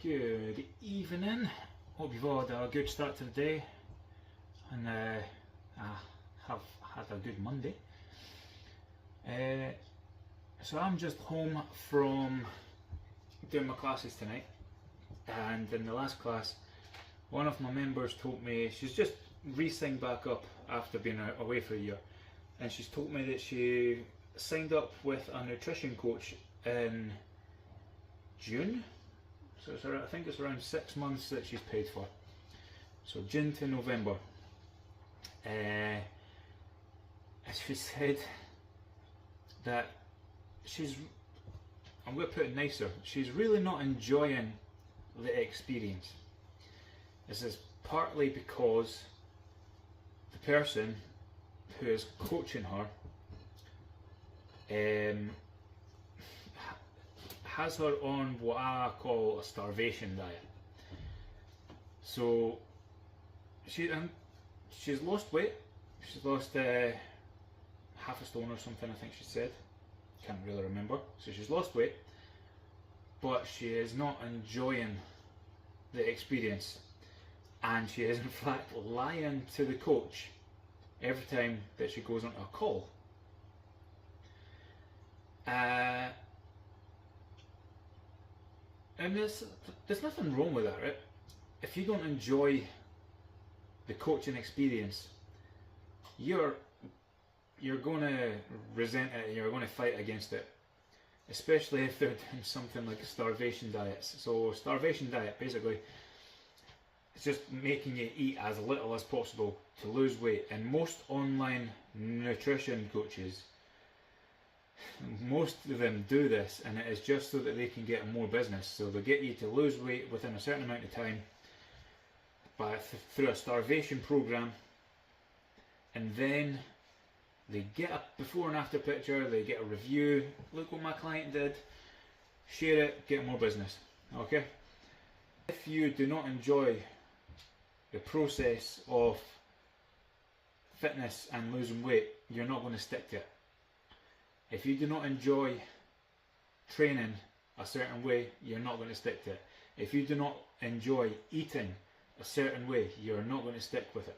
Good evening. Hope you've all had a good start to the day and have had a good Monday. So I'm just home from doing my classes tonight, and in the last class one of my members told me she's just re-signed back up after being away for a year, and she's told me that she signed up with a nutrition coach in June. So I think it's around 6 months that she's paid for. So June to November. As she said that I'm going to put it nicer, she's really not enjoying the experience. This is partly because the person who is coaching her has her on what I call a starvation diet. So she's lost weight. She's lost half a stone or something, I think she said. Can't really remember. So she's lost weight, but she is not enjoying the experience, and she is in fact lying to the coach every time that she goes on a call. And there's nothing wrong with that, right? If you don't enjoy the coaching experience, you're going to resent it, you're going to fight against it, especially if they're doing something like starvation diets. So starvation diet, basically, it's just making you eat as little as possible to lose weight. And most online nutrition coaches, most of them do this, and it is just so that they can get more business. So they get you to lose weight within a certain amount of time through a starvation program, and then they get a before and after picture, they get a review, look what my client did, share it, get more business. Okay? If you do not enjoy the process of fitness and losing weight, you're not going to stick to it. If you do not enjoy training a certain way, you're not going to stick to it. If you do not enjoy eating a certain way, you're not going to stick with it.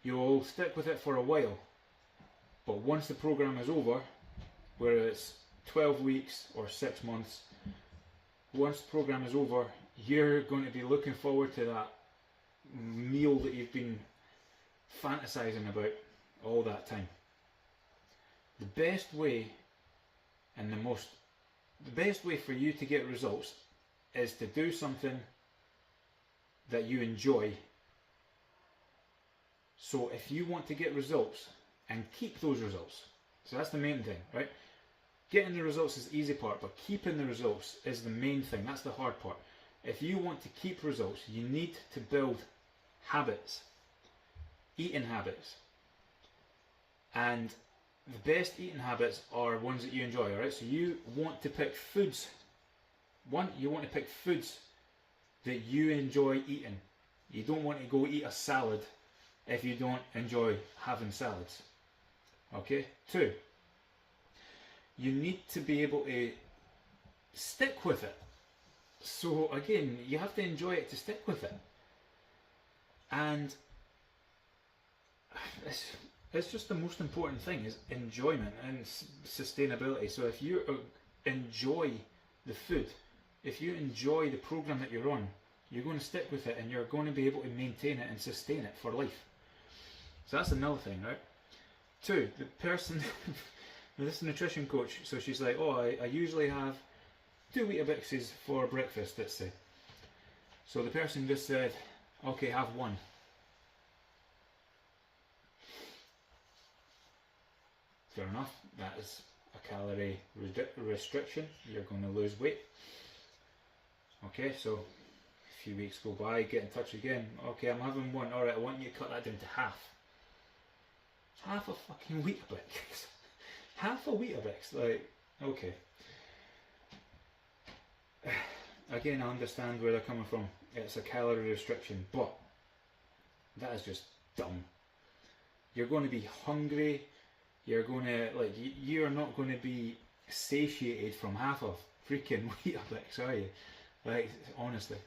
You'll stick with it for a while, but once the program is over, whether it's 12 weeks or 6 months, once the program is over, you're going to be looking forward to that meal that you've been fantasizing about all that time. The best way for you to get results is to do something that you enjoy. So if you want to get results and keep those results, so that's the main thing, right? Getting the results is the easy part, but keeping the results is the main thing. That's the hard part. If you want to keep results, you need to build habits, eating habits. And the best eating habits are ones that you enjoy, alright? So you want to pick foods. You want to pick foods that you enjoy eating. You don't want to go eat a salad if you don't enjoy having salads. Okay? 2, you need to be able to stick with it. So again, you have to enjoy it to stick with it. And it's just the most important thing is enjoyment and sustainability. So if you enjoy the food, if you enjoy the program that you're on, you're going to stick with it, and you're going to be able to maintain it and sustain it for life. So that's another thing, right? 2, the person, this nutrition coach, so she's like, oh, I usually have 2 wheatabixes for breakfast, let's say. So the person just said, okay, have 1. Fair enough, that is a calorie restriction, you're going to lose weight. Okay, so a few weeks go by, get in touch again. Okay, I'm having 1, alright, I want you to cut that down to half. Half a fucking wheatabix. Half a wheatabix, like, okay. Again, I understand where they're coming from. It's a calorie restriction, but that is just dumb. You're going to be hungry. You're going to, like, you're not going to be satiated from half a freaking wheatabix, are you? Like, honestly,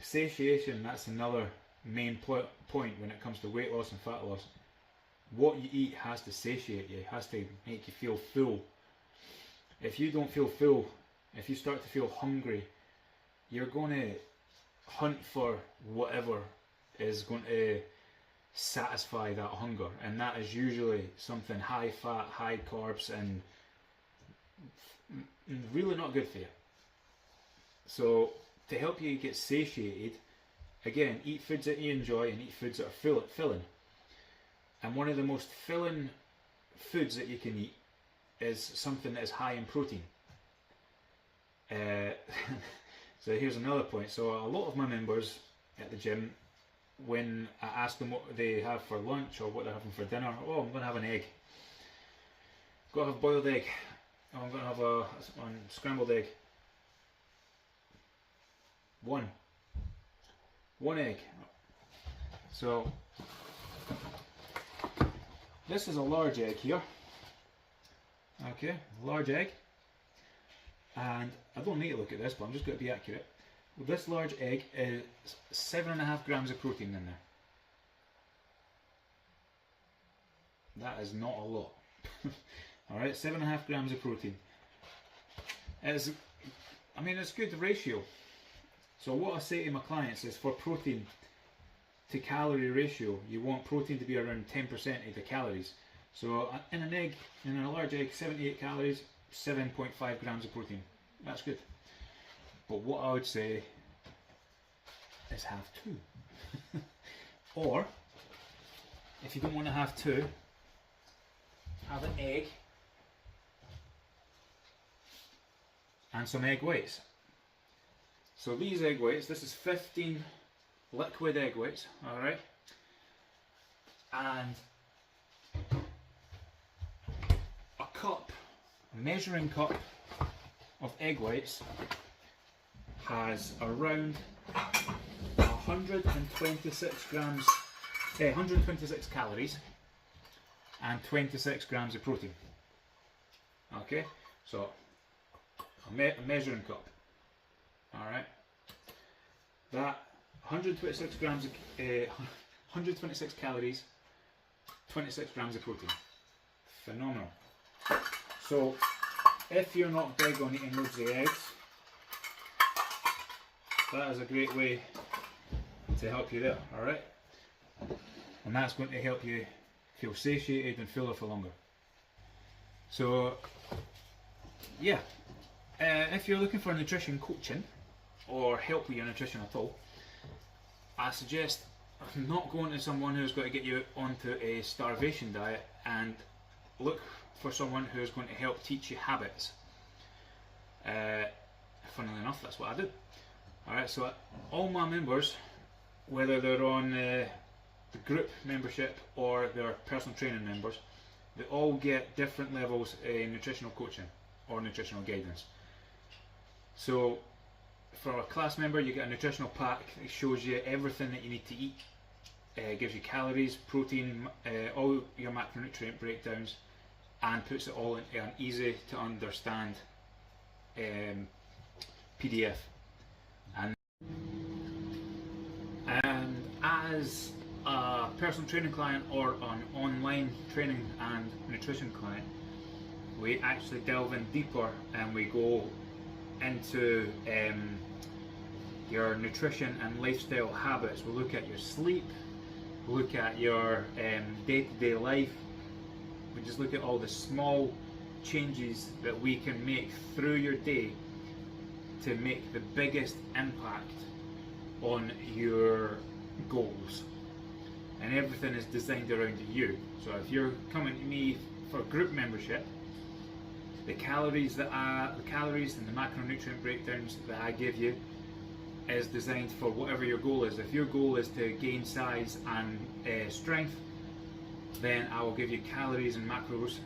satiation, that's another main point when it comes to weight loss and fat loss. What you eat has to satiate you, has to make you feel full. If you don't feel full, if you start to feel hungry, you're going to hunt for whatever is going to satisfy that hunger, and that is usually something high fat, high carbs, and really not good for you. So to help you get satiated, again, eat foods that you enjoy and eat foods that are filling. And one of the most filling foods that you can eat is something that is high in protein. So here's another point. So a lot of my members at the gym, when I ask them what they have for lunch or what they're having for dinner, oh, I'm going to have an egg. Got to have boiled egg. Oh, I'm going to have a scrambled egg. One egg. So this is a large egg here. Okay, large egg. And I don't need to look at this, but I'm just going to be accurate. This large egg is 7.5 grams of protein in there. That is not a lot. Alright, 7.5 grams of protein. It's good ratio. So what I say to my clients is, for protein to calorie ratio, you want protein to be around 10% of the calories. So in an egg, in a large egg, 78 calories, 7.5 grams of protein. That's good. But what I would say is have two. Or, if you don't want to have two, have an egg and some egg whites. So these egg whites, this is 15 liquid egg whites, alright? And a cup, a measuring cup of egg whites has around 126 grams, 126 calories and 26 grams of protein. Okay, so a measuring cup. Alright, that 126 grams of, 126 calories, 26 grams of protein. Phenomenal. So if you're not big on eating loads of eggs, that is a great way to help you there, alright? And that's going to help you feel satiated and fuller for longer. So yeah, if you're looking for nutrition coaching or help with your nutrition at all, I suggest not going to someone who's going to get you onto a starvation diet, and look for someone who's going to help teach you habits. Funnily enough, that's what I do. Alright, so all my members, whether they're on the group membership or they're personal training members, they all get different levels of nutritional coaching or nutritional guidance. So for a class member, you get a nutritional pack that shows you everything that you need to eat. Gives you calories, protein, all your macronutrient breakdowns, and puts it all into an easy to understand PDF. And as a personal training client or an online training and nutrition client, we actually delve in deeper and we go into your nutrition and lifestyle habits. We look at your sleep, we look at your day-to-day life, we just look at all the small changes that we can make through your day to make the biggest impact on your goals. And everything is designed around you. So if you're coming to me for group membership, the calories and the macronutrient breakdowns that I give you is designed for whatever your goal is. If your goal is to gain size and strength, then I will give you calories and macros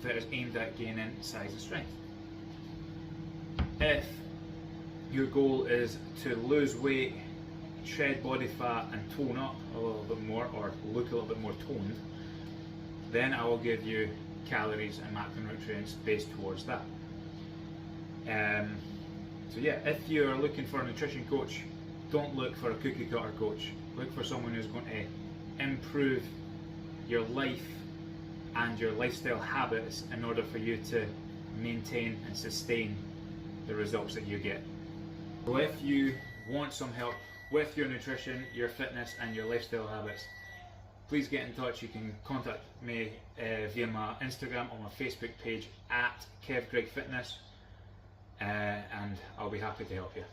that is aimed at gaining size and strength. If your goal is to lose weight, shed body fat and tone up a little bit more, or look a little bit more toned, then I will give you calories and macronutrients based towards that. So yeah, if you're looking for a nutrition coach, don't look for a cookie cutter coach. Look for someone who's going to improve your life and your lifestyle habits in order for you to maintain and sustain the results that you get. So if you want some help with your nutrition, your fitness and your lifestyle habits, please get in touch. You can contact me via my Instagram or my Facebook page at KevGregFitness, and I'll be happy to help you.